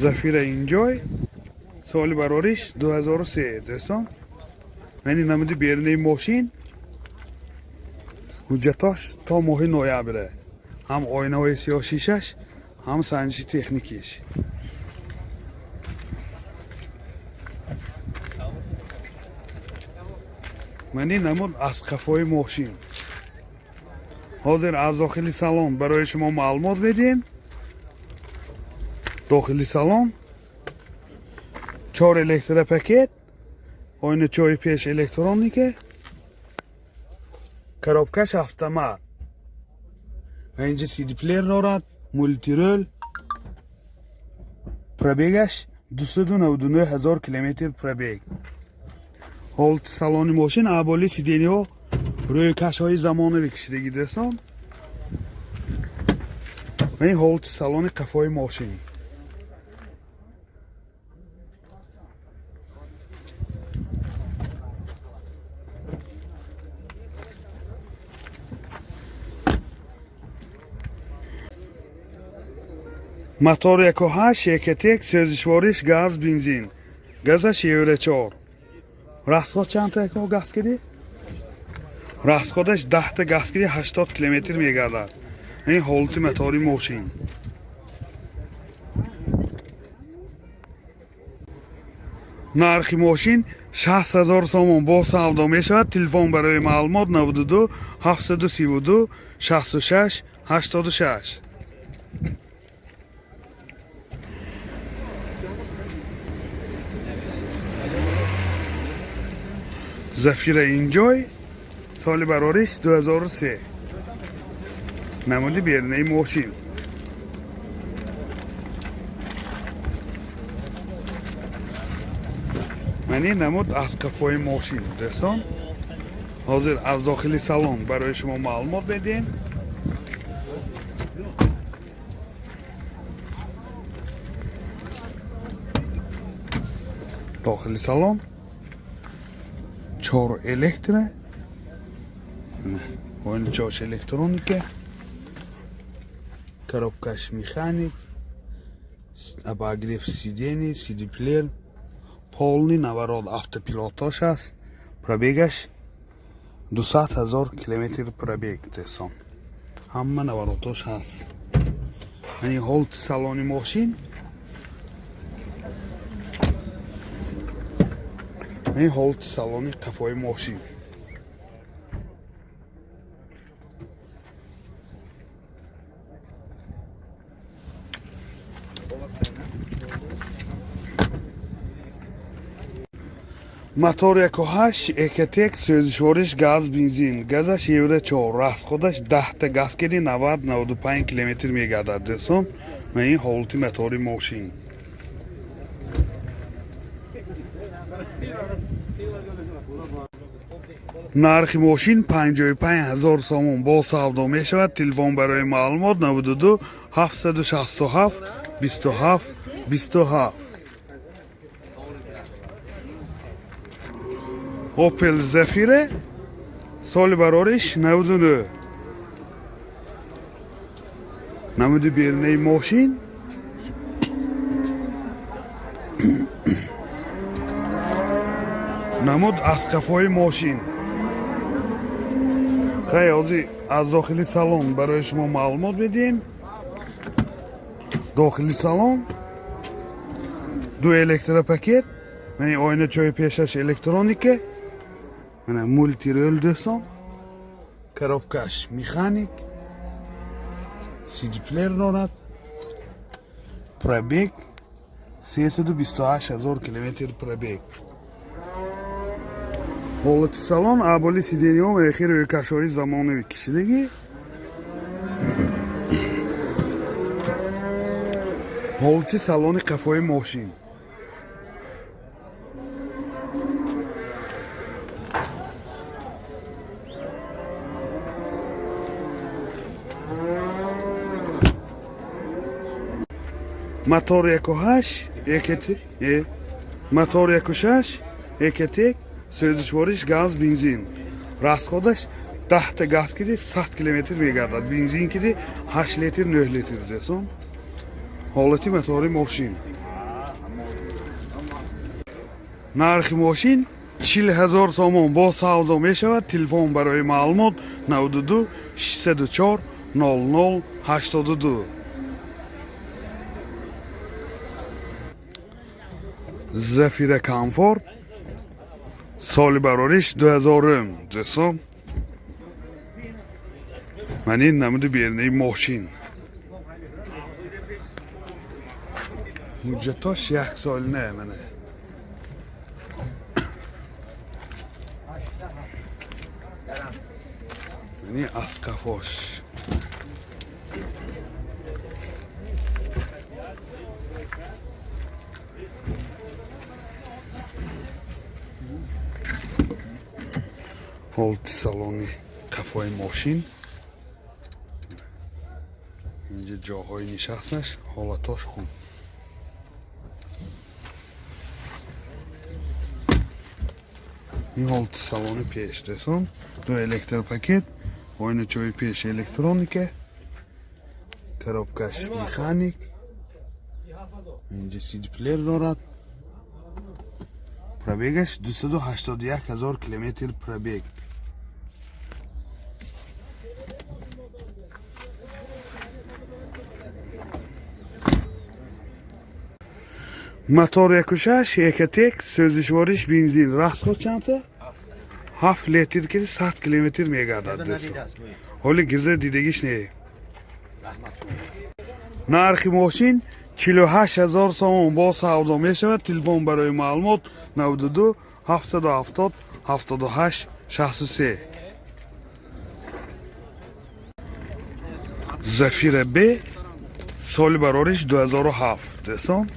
Zafira Enjoy سال برارش 2003 دوستان. یعنی نمودی بیرونی ماشین حجتاش تا ماه نویبره، هم آینه های سیاه شیشش هم سنجی تکنیکیش. منی نمود از کفای ماشین. حاضر از داخلی سالن برای شما معلومات بدیم. داخلی سالن 4 الکتر پاکت، آینه چای پیش الکترونیکه، коробкаш автомат و اینجا CD پلیر دارد، مولتی رول، پرابیگش 299,000 کیلومتر پرابیگ. حالت سالن ماشین اولی سیدینی ها روی کش های زمانه کشیدگی دوستان. و این حالت سالن قفای ماشین. мотор 1.8 1.1 سوزشوارش گاز بنزین، گازش یوره 4. расход چند تا اکو گاز کردی؟ расходش 10 تا گاز کردی 80 کیلومتر میگردد. این حالت موتوری ماشین. نرخ ماشین 60,000 سوم با سودا می شود. تلفن برای معلومات 92 732 66 86. زفیر انجوی سال برارش 2003 نمودی بیرونی ماشین. منی نمود از کفای ماشین دوستان. حاضر از داخلی سالن برای شما معلومات بدیم. داخلی سالن 4 الکتره، این جاش الکترونیکه، коробкаш механик, обогрев сидений, CD плеер, полный наворот автопилоташ аст. пробегаш 200,000 километр пробег достон. ҳама навороташ ҳаст. яъни ҳолти салони мошин این حالت سالن قفای ماشین. мотор 1.8 1.1 سوزشوارش گاز بنزین، گازش یوره 4. расходش 10 تا گاز کردی 90 95 کیلومتر میگردد دوستان. و این حالت موتوری ماشین. نرخ ماشین 55,000 سوم با سودا می شود. تلفن برای معلومات 92 767 27 27. اوپل زفیره سال برارش 99 نمودی بیرونی ماشین. نمود از کفای ماشین. خیلی از داخلی سالن برای شما معلومات بدیم. داخلی سالن 2 الکتر پاکت، یعنی آینه چای پیشش الکترونیکه، یعنی مولتی رول دوستان، коробкаш مکانیک، CD پلیر دارد، پرابیگ 328,000 کیلومتر پرابیگ. حالت سالن اولی سیدینی ها و اخیر روی کش‌های زمانه کشیدگی. حالت سالن قفای ماشین. мотор 1.8 1.1 мотор 1.6 1.1 سوزشوارش گاز بنزین. расходаш 10 تا گاز کردی 100 کیلومتر میگردد. بنزین کردی 8 لیتر 9 لیتر دوستان. ҳолати мотори мошин. нархи мошин 40,000 сомон бо савдо мешавад. Телефон барои маълумот 92 604 00 82. Zafira Comfort соли барориш 2000 десом. Мани намуди берни мошин. Ҳуҷҷатош 1 сол не мана. Мани асқафош. ҳолати салони қафои мошин. инҷа ҷоҳои нишасташ ҳолатош хун. ин ҳолати салони пеш десом. ду электропакет, ойначои пеш электроника, коробкаш механик. инҷа CD-плеер дорад. пробегаш 281,000 километр пробег. мотор 1.6 Екатек сӯзишвориш бензин. расход чанда? 7 литр ки 100 километр мегардад десо. ҳоли гиза дидагиш не. нархи мошин 48,000 сомон бо савдо мешавад. телефон барои маълумот 92 770 78 63. Zafira B соли барориш 2007 десом.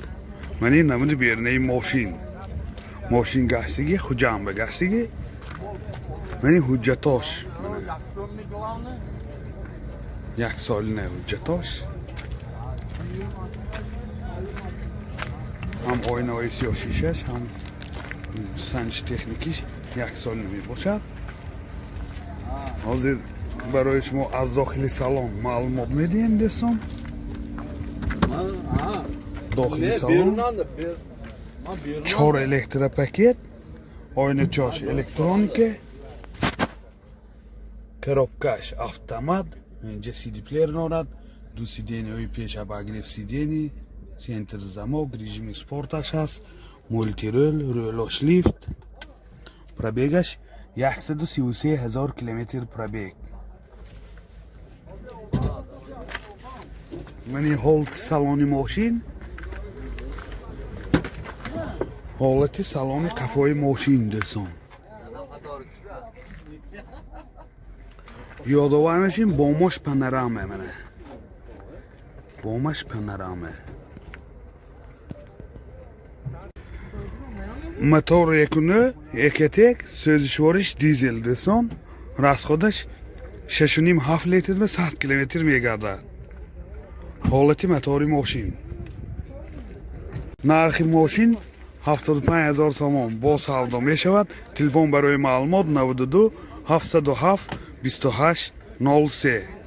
мани намуди бернаи мошин. мошин гаштагӣ хуҷамба гаштагӣ. мани ҳуҷҷатош. 1 соли не ҳуҷҷатош. ҳам ойнаҳои сиёҳшишаш, ҳам санҷи техникиш 1 соли мебошад. ҳозир барои шумо аз дохили салон маълумот медиҳем дӯстон. дохили салон 4 электропакет, ойначош электроника, коробкаш автомат, инҷа CD-плеер дорад, ду сиденияи пеш обогрев сидений, центр замок, режими спорташ ҳаст, мультирӯл, рӯлош лифт. пробегаш 133,000 километр пробег. мани ҳолати салони мошин. ҳолати салони қафои мошин дӯстон. ёдовар мешин бомош панорама мана. бомаш панорама. мотор 1.9 Екатек сӯзишвориш дизел дӯстон. расходаш 6.5 литр ба 100 километр мегардад. ҳолати мотори мошин. нархи мошин 75,000 сомон бо савдо мешавад. телефон барои маълумот 92 707 28 03.